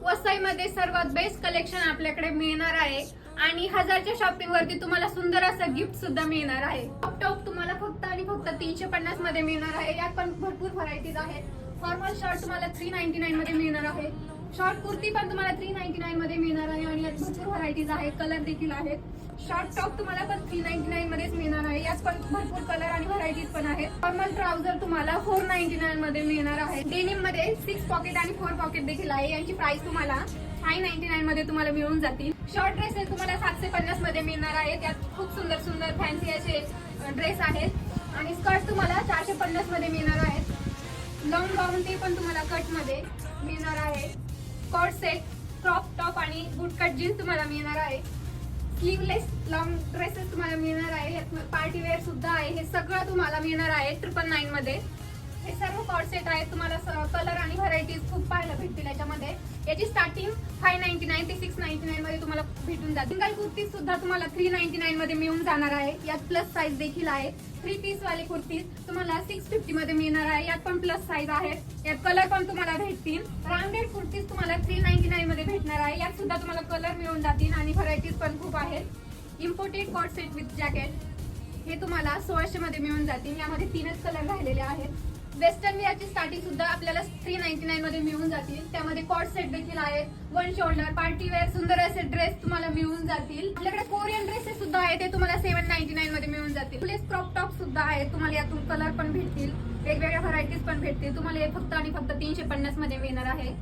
वसईमध्ये सर्वात best collection आपल्याकडे मिळणार आहे आणि 1000च्या शॉपिंग वरती तुम्हाला सुंदर असं गिफ्ट सुद्धा मिळणार आहे. टॉप तुम्हाला फक्त आणि फक्त 350 मध्ये मिळणार आहे. यात पण भरपूर व्हरायटीज आहेत. फॉर्मल शर्ट तुम्हाला 399 मध्ये मिळणार आहे. शॉर्ट कुर्ती पण तुम्हाला 399 मध्ये मिळणार आहे आणि यात भरपूर व्हरायटीज आहेत. कलर देखील आहेत. शॉर्ट टॉप तुम्हाला पण 399 मध्येच मिळणार आहे. यात पण भरपूर कलर आणि व्हरायटीज पण आहेत. फॉर्मल ट्राउझर तुम्हाला 499 मध्ये मिळणार आहे. डेनिम मध्ये 6 पॉकेट आणि 4 पॉकेट देखील आहे. यांची प्राइस तुम्हाला 599 मध्ये तुम्हाला मिळून जातील. शॉर्ट ड्रेसेस तुम्हाला 750 मध्ये मिळणार आहेत. यात खूप सुंदर सुंदर फॅन्सी असे ड्रेस आहेत आणि स्कर्ट तुम्हाला 450 मध्ये मिळणार आहेत. लॉंग गाऊन ते पण तुम्हाला कट मध्ये मिळणार आहे. कॉर्ड सेट, क्रॉप टॉप आणि बूट कट जीन्स तुम्हाला मिळणार आहे. स्लीवलेस लॉंग ड्रेसेस तुम्हाला मिळणार आहे. यात पार्टी वेअर सुद्धा आहे. हे सगळं तुम्हाला मिळणार आहे 999 मध्ये. हे सर्व कॉर्ड सेट आहेत. तुम्हाला कलर आणि व्हरायटीज खूप पाहायला भेटतील याच्यामध्ये. याची स्टार्टिंग 599 ते 699 मध्ये तुम्हाला भेटून जाते. सिंगल कुर्ती सुद्धा तुम्हाला 399 मध्ये मिळून जाणार आहे. यात प्लस साईज देखील आहे. 3 पीस वाले कुर्तीज तुम्हाला 650 मध्ये मिळणार आहे. यात पण प्लस साईज आहेत. यात कलर पण तुम्हाला भेटतील. राउंडेड कुर्तीज तुम्हाला 399 मध्ये भेटणार आहे. यात सुद्धा तुम्हाला कलर मिळून जातील आणि व्हरायटीज पण खूप आहेत. Imported cord set with jacket हे तुम्हाला 1600 मध्ये मिळून जातील. यामध्ये 3च कलर राहिलेले आहेत. वेस्टर्न वेअरची स्टार्टिंग सुद्धा आपल्याला 399 मध्ये मिळून जातील. त्यामध्ये कॉर्ड सेट देखील आहेत. वन शोल्डर पार्टी वेअर सुंदर असे ड्रेस तुम्हाला मिळून जातील. आपल्याकडे कोरियन ड्रेसेस सुद्धा आहेत. ते तुम्हाला 799 मध्ये मिळून जातील. प्लेस क्रॉप टॉप सुद्धा आहेत. तुम्हाला यातून कलर पण भेटतील. वेगवेगळ्या व्हरायटीज पण भेटतील. तुम्हाला हे फक्त आणि फक्त 350 मध्ये मिळणार आहे.